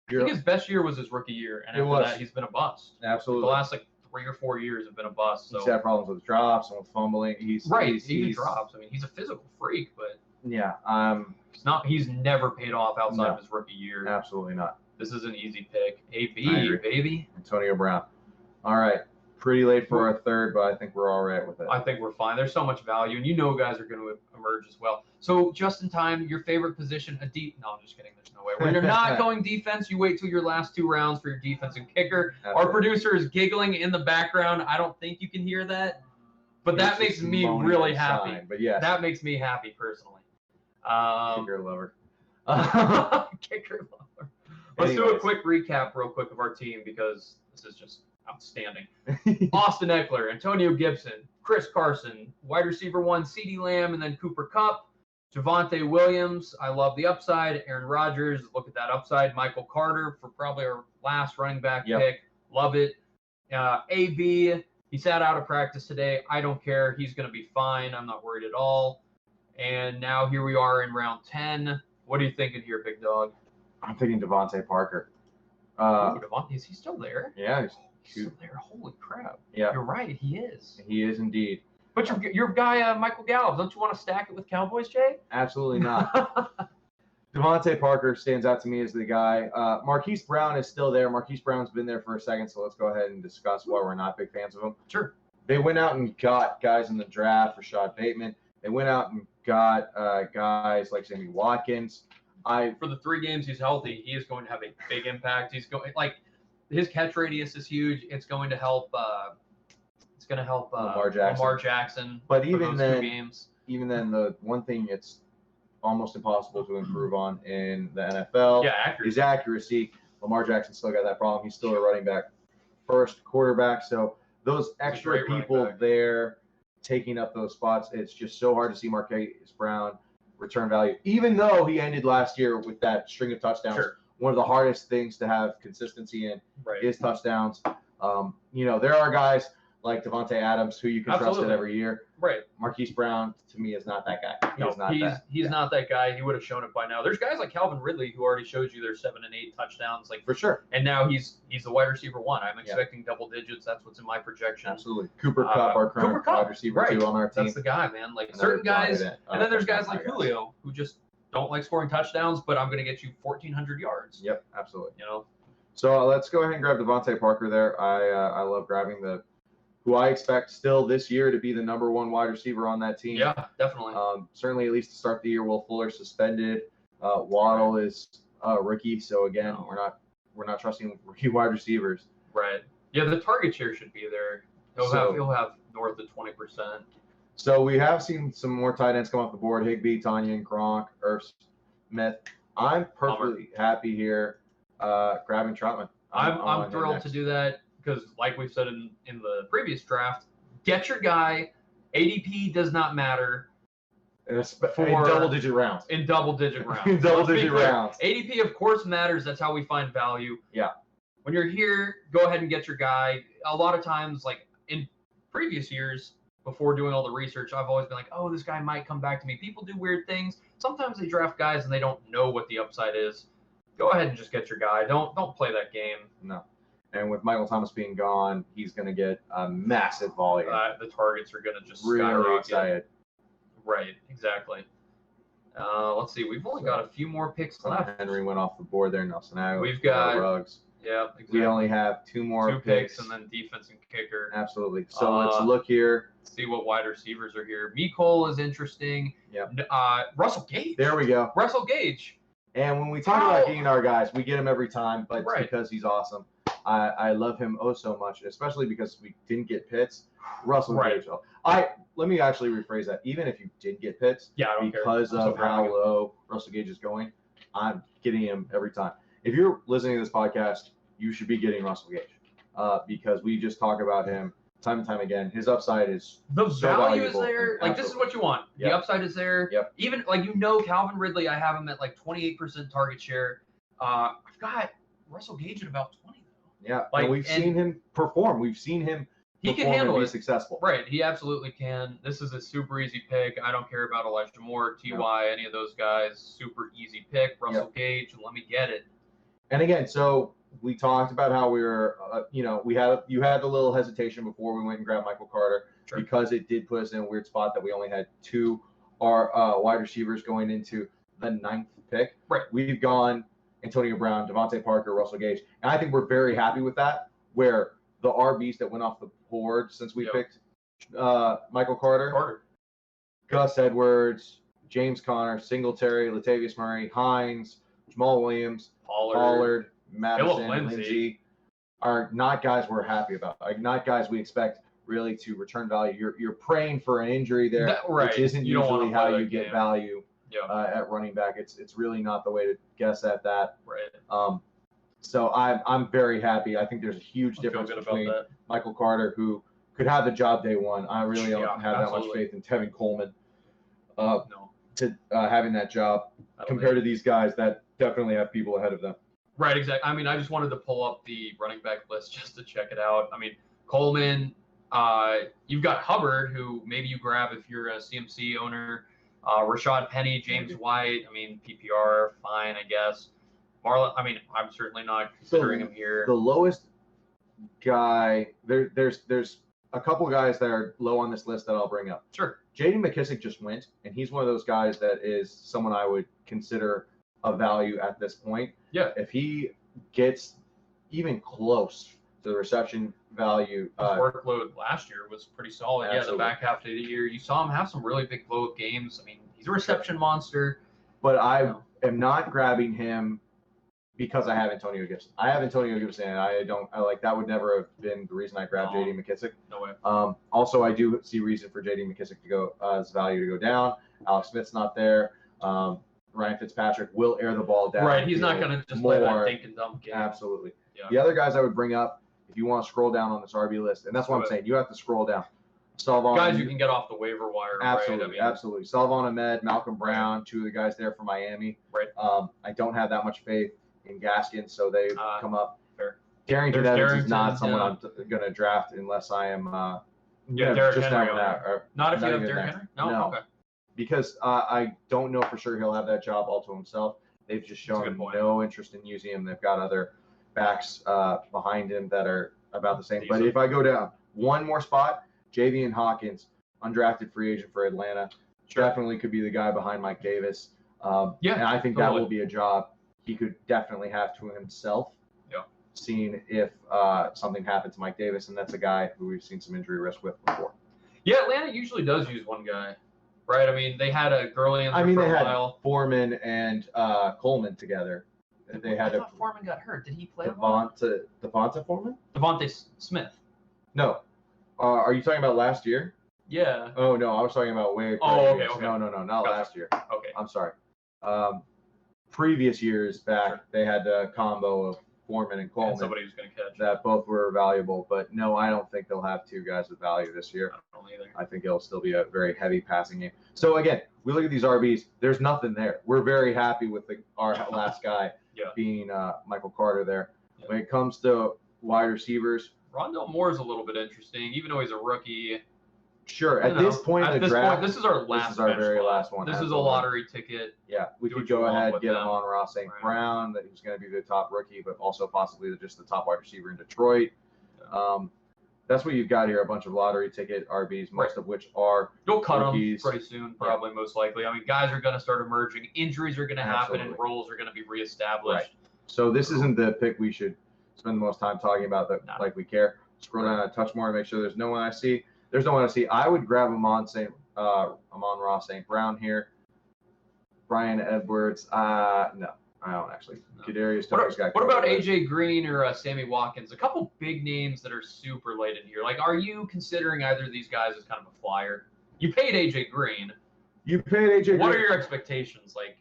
I think his best year was his rookie year, and after that he's been a bust. Absolutely. The last 3 or 4 years have been a bust. So he's had problems with drops and with fumbling. He's drops. I mean, he's a physical freak, but yeah, he's never paid off outside of his rookie year. Absolutely not. This is an easy pick. AB, baby. Antonio Brown. All right. Pretty late for our third, but I think we're all right with it. I think we're fine. There's so much value, and guys are going to emerge as well. So just in time, your favorite position, No, I'm just kidding. There's no way. When you're not going defense, you wait till your last 2 rounds for your defense and kicker. Absolutely. Our producer is giggling in the background. I don't think you can hear that, but that makes me really happy. But yes, that makes me happy personally. Kicker lover. Kicker lover. Let's do a quick recap real quick of our team because this is just outstanding. Austin Eckler, Antonio Gibson, Chris Carson, wide receiver 1, CeeDee Lamb, and then Cooper Kupp, Javonte Williams. I love the upside. Aaron Rodgers, look at that upside. Michael Carter for probably our last running back pick. Love it. AB, he sat out of practice today. I don't care. He's going to be fine. I'm not worried at all. And now here we are in round 10. What are you thinking here, big dog? I'm thinking Devontae Parker. Devontae, is he still there? Yeah, he's still there. Holy crap. Yeah. You're right. He is. He is indeed. But your guy, Michael Gallup, don't you want to stack it with Cowboys, Jay? Absolutely not. Devontae Parker stands out to me as the guy. Marquise Brown is still there. Marquise Brown's been there for a second, so let's go ahead and discuss why we're not big fans of him. Sure. They went out and got guys in the draft, Rashad Bateman. They went out and got guys like Sammy Watkins. For the 3 games he's healthy, he is going to have a big impact. He's going his catch radius is huge. It's going to help. It's going to help Lamar Jackson. But even then, the one thing it's almost impossible to improve on in the NFL is accuracy. Lamar Jackson still got that problem. He's still a running back, first quarterback. So those extra people there taking up those spots, it's just so hard to see Marquise Brown return value, even though he ended last year with that string of touchdowns. Sure. One of the hardest things to have consistency in is touchdowns. There are guys like Devontae Adams who you can trust it every year. Right. Marquise Brown, to me, is not that guy. He's not that guy. He would have shown it by now. There's guys like Calvin Ridley who already showed you their 7 and 8 touchdowns, like for sure. And now he's the wide receiver 1. I'm expecting double digits. That's what's in my projection. Absolutely. Cooper Kupp, our current wide receiver 2 on our team. That's the guy, man. Like certain guys, and then there's guys like Julio who just don't like scoring touchdowns, but I'm going to get you 1,400 yards. Yep, absolutely. So let's go ahead and grab Devontae Parker there. I love grabbing who I expect still this year to be the number 1 wide receiver on that team. Yeah, definitely. Certainly, at least to start the year, Will Fuller suspended. Waddle is a rookie, so again, we're not trusting rookie wide receivers. Right. Yeah, the target share should be there. He'll have north of 20%. So we have seen some more tight ends come off the board: Higbee, Tanyan, Gronk, Irv Smith. I'm perfectly happy here grabbing Troutman. I'm thrilled to do that because, like we've said in the previous draft, get your guy. ADP does not matter. In double-digit rounds. In double-digit rounds. In double-digit rounds. ADP, of course, matters. That's how we find value. Yeah. When you're here, go ahead and get your guy. A lot of times, like in previous years, before doing all the research, I've always been like, oh, this guy might come back to me. People do weird things. Sometimes they draft guys and they don't know what the upside is. Go ahead and just get your guy. Don't play that game. No. And with Michael Thomas being gone, he's going to get a massive volume. The targets are going to just really skyrocket. Excited. Right, exactly. Let's see. We've only got a few more picks left. Henry went off the board there. Nelson Aguilar. We've got Ruggs. Yeah, exactly. We only have two more picks and then defense and kicker. Absolutely. So let's look here. See what wide receivers are here. Cole is interesting. Yep. Russell Gage. There we go. Russell Gage. And when we talk about getting our guys, we get him every time, but Right. because he's awesome. I love him oh so much, especially because we didn't get Pitts. Russell Gage. Let me actually rephrase that. Even if you did get Pitts, I don't because care. of how low Russell Gage is going, I'm getting him every time. If you're listening to this podcast, you should be getting Russell Gage because we just talk about him time and time again. His upside is the so value is valuable. there. Like, this is what you want. Yep. The upside is there. Yep. Even Calvin Ridley, I have him at like 28% target share. I've got Russell Gage at about 20 though. Yeah, and we've seen him perform. We've seen him. He can handle and be it. Successful. Right, he absolutely can. This is a super easy pick. I don't care about Elijah Moore, Ty, any of those guys. Super easy pick. Russell Gage, let me get it. And again, so we talked about how we were, you had the little hesitation before we went and grabbed Michael Carter because it did put us in a weird spot that we only had two wide receivers going into the 9th pick. Right. We've gone Antonio Brown, Devontae Parker, Russell Gage, and I think we're very happy with that. Where the RBs that went off the board since we picked Michael Carter, Gus Edwards, James Conner, Singletary, Latavius Murray, Hines, Jamal Williams, Pollard, Madison, Lindsey are not guys we're happy about. Like, not guys we expect really to return value. You're praying for an injury there, which isn't usually how you get value at running back. It's really not the way to guess at that. Right. So I'm very happy. I think there's a huge difference between Michael Carter, who could have the job day one. I really don't have that much faith in Tevin Coleman to having that job compared to these guys that definitely have people ahead of them. Right, exactly. I mean, I just wanted to pull up the running back list just to check it out. I mean, Coleman, you've got Hubbard, who maybe you grab if you're a CMC owner. Rashad Penny, James White. I mean, PPR, fine, I guess. Marlon, I mean, I'm certainly not considering him here. The lowest guy, there's a couple guys that are low on this list that I'll bring up. Sure. J.D. McKissick just went, and he's one of those guys that is someone I would consider a value at this point. Yeah. If he gets even close to the reception value. His workload last year was pretty solid. Absolutely. Yeah, the back half of the year. You saw him have some really big blow-up games. I mean, he's a reception monster. But I am not grabbing him because I have Antonio Gibson. I have Antonio Gibson, and that would never have been the reason I grabbed J.D. McKissick. No way. Also, I do see reason for J.D. McKissick to go, his value to go down. Alex Smith's not there. Ryan Fitzpatrick will air the ball down. Right, he's not going to just play that dink and dump game. Absolutely. Yeah. The other guys I would bring up, if you want to scroll down on this RB list, and that's what I'm saying, you have to scroll down. Salvon, guys you can get off the waiver wire. Absolutely, right? I mean, absolutely. Salvon Ahmed, Malcolm Brown, two of the guys there from Miami. Right. I don't have that much faith in Gaskin, so they come up. Fair. Darrington Evans is not someone I'm going to draft unless I am. Derrick just Henry. Not if you have Derrick Henry? No. Okay. Because I don't know for sure he'll have that job all to himself. They've just shown no interest in using him. They've got other backs behind him that are about the same. But if I go down one more spot, Javian Hawkins, undrafted free agent for Atlanta, definitely could be the guy behind Mike Davis. And I think that will be a job he could definitely have to himself. Seeing if something happened to Mike Davis, and that's a guy who we've seen some injury risk with before. Yeah, Atlanta usually does use one guy, right? I mean, they had a Gurley in there for a while. Foreman and Coleman together. They had I thought Foreman got hurt. Did he play? Devonta Foreman? Devontae Smith. No. Are you talking about last year? Yeah. Oh no, I was talking about way. Oh, okay, years. okay. No, not Gotcha. last year. Okay. I'm sorry. Previous years back, Sure. they had a combo of Foreman and Coleman. And somebody who's going to catch. That both were valuable, but no, I don't think they'll have two guys with value this year. I don't either. I think it'll still be a very heavy passing game. So again, we look at these RBs. There's nothing there. We're very happy with our last guy being Michael Carter there. Yeah. When it comes to wide receivers, Rondell Moore is a little bit interesting, even though he's a rookie. Sure. At this point in the draft, this is our last. This is our very last one. This is a lottery ticket. Yeah, we could go ahead get Amon-Ra St. Brown, that he's going to be the top rookie, but also possibly just the top wide receiver in Detroit. Yeah. That's what you've got here, a bunch of lottery ticket RBs, most of which are You'll cut rookies. Them pretty soon, probably, most likely. I mean, guys are going to start emerging. Injuries are going to happen, and roles are going to be reestablished. Right. So this isn't the pick we should spend the most time talking about that like we care. Scroll down a touch more and make sure there's no one I see. There's no one I see. I would grab Amon-Ra St. Brown here. Brian Edwards. No, I don't actually. No. Kadarius Toney's got. What about AJ Green or Sammy Watkins? A couple big names that are super late in here. Like, are you considering either of these guys as kind of a flyer? You paid AJ Green. What are your expectations? Like,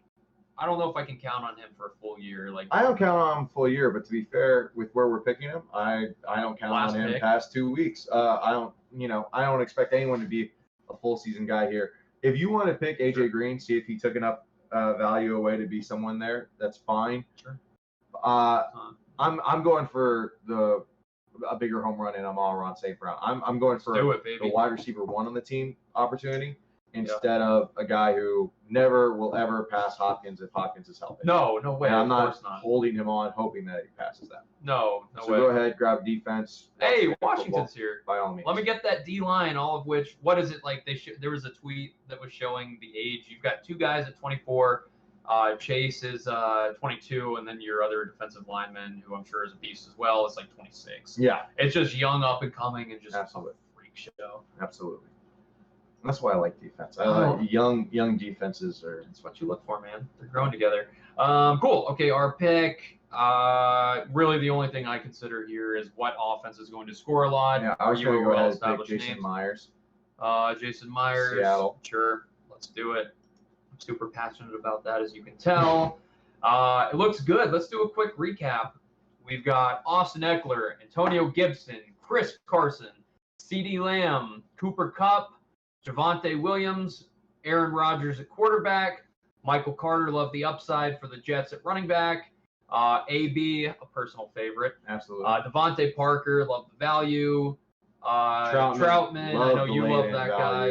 I don't know if I can count on him for a full year. Like, I don't count on him full year, but to be fair, with where we're picking him, I don't count on him past 2 weeks. I don't expect anyone to be a full season guy here. If you want to pick AJ Green, see if he took enough value away to be someone there, that's fine. Sure. I'm going for a bigger home run in Amon-Ra St. Brown. I'm going for the wide receiver one on the team opportunity. Instead of a guy who never will ever pass Hopkins if Hopkins is healthy. No way. And I'm not holding him on, hoping that he passes that. No way. So go ahead, grab defense. Hey, Washington's here. By all means. Let me get that D line. All of which, what is it like? There was a tweet that was showing the age. You've got two guys at 24. Chase is 22, and then your other defensive lineman, who I'm sure is a beast as well, is like 26. Yeah. It's just young, up and coming, and just a freak show. Absolutely. That's why I like defense. I like young defenses. That's what you look for, man. They're growing together. Cool. Okay, our pick. Really, the only thing I consider here is what offense is going to score a lot. Yeah, I was going to go ahead and pick Jason Myers. Jason Myers. Seattle. Sure. Let's do it. I'm super passionate about that, as you can tell. It looks good. Let's do a quick recap. We've got Austin Eckler, Antonio Gibson, Chris Carson, CeeDee Lamb, Cooper Kupp, Javonte Williams, Aaron Rodgers at quarterback, Michael Carter, love the upside for the Jets at running back, AB, a personal favorite. Absolutely. Devontae Parker, love the value. Troutman, I know you love that guy.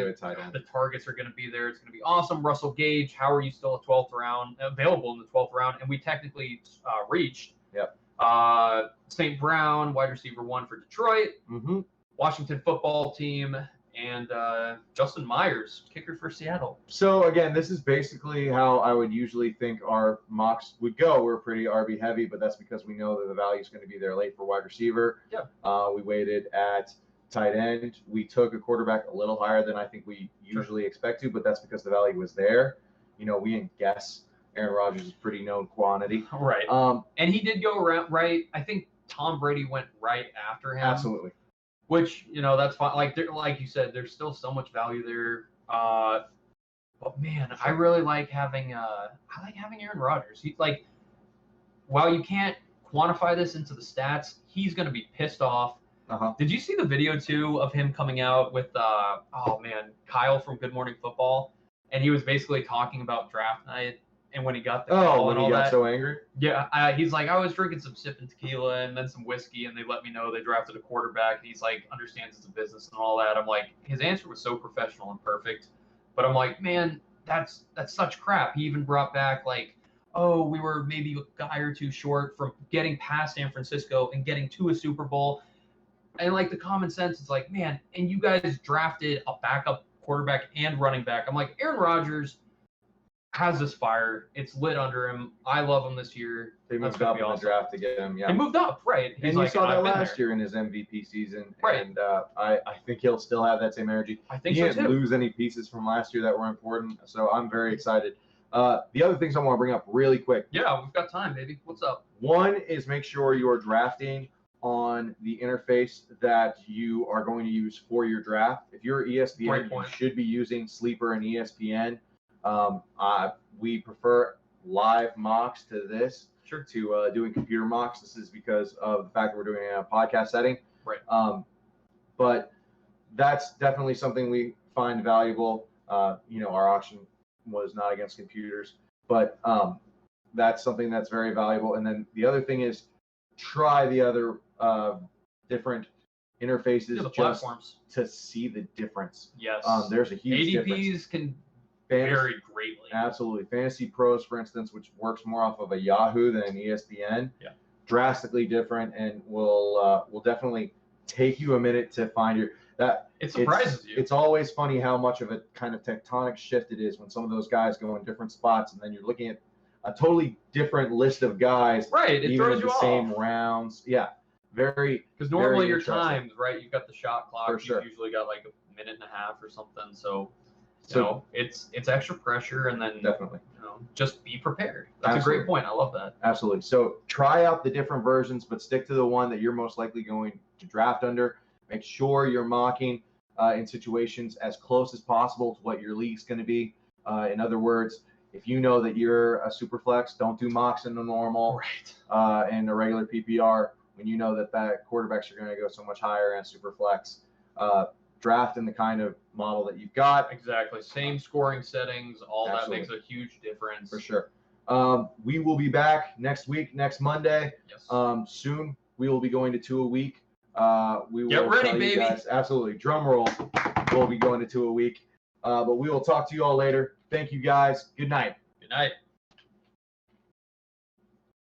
The targets are going to be there. It's going to be awesome. Russell Gage, how are you still a 12th round, available in the 12th round? And we technically reached. Yep. St. Brown, wide receiver one for Detroit. Mm-hmm. Washington football team. And Justin Myers, kicker for Seattle. So, again, this is basically how I would usually think our mocks would go. We're pretty RB heavy, but that's because we know that the value is going to be there late for wide receiver. Yeah. We waited at tight end. We took a quarterback a little higher than I think we usually expect to, but that's because the value was there. We didn't guess. Aaron Rodgers is pretty known quantity. Right. And he did go right. I think Tom Brady went right after him. Absolutely. Which, that's fine. Like you said, there's still so much value there. But man, I really like having Aaron Rodgers. He's like, while you can't quantify this into the stats, he's going to be pissed off. Uh-huh. Did you see the video too of him coming out with Kyle from Good Morning Football, and he was basically talking about draft night. And when he got the call and all that. When he got so angry? Yeah, he's like, I was drinking some sipping tequila and then some whiskey, and they let me know they drafted a quarterback. And he's like, understands it's a business and all that. I'm like, his answer was so professional and perfect. But I'm like, man, that's such crap. He even brought back like, oh, we were maybe a guy or two short from getting past San Francisco and getting to a Super Bowl. And like the common sense, it's like, man, and you guys drafted a backup quarterback and running back. I'm like, Aaron Rodgers has this fire. It's lit under him. I love him this year. They moved up in the draft to get him. Yeah. They moved up, right. And you saw that last year in his MVP season. Right. And I think he'll still have that same energy. I think he so too. didn't lose any pieces from last year that were important. So I'm very excited. The other things I want to bring up really quick. Yeah, we've got time, baby. What's up? One is make sure you're drafting on the interface that you are going to use for your draft. If you're ESPN, you should be using Sleeper and ESPN. We prefer live mocks to this, to doing computer mocks. This is because of the fact that we're doing it in a podcast setting. Right. But that's definitely something we find valuable. Our auction was not against computers, but that's something that's very valuable. And then the other thing is try the other different interfaces platforms to see the difference. Yes. There's a huge ADPs difference. Can vary greatly. Absolutely. Fantasy Pros, for instance, which works more off of a Yahoo than an ESPN, drastically different, and will definitely take you a minute to find it surprises you. It's always funny how much of a kind of tectonic shift it is when some of those guys go in different spots, and then you're looking at a totally different list of guys. Right. It even throws in you the off. Same rounds. Yeah. Very. Because normally very your times, right? You've got the shot clock. For sure. You've usually got like a minute and a half or something. So it's extra pressure, and then definitely, just be prepared. That's a great point. I love that. Absolutely. So try out the different versions, but stick to the one that you're most likely going to draft under. Make sure you're mocking in situations as close as possible to what your league's going to be. In other words, if you know that you're a super flex, don't do mocks in the normal and a regular PPR when you know that quarterbacks are going to go so much higher in super flex. Draft in the kind of model that you've got. Exactly. Same scoring settings. All Absolutely. That makes a huge difference. For sure. We will be back next week, next Monday. Yes. Soon we will be going to 2 a week. We will Get ready, baby. Guys, absolutely. Drum roll. We'll be going to 2 a week. But we will talk to you all later. Thank you guys. Good night. Good night.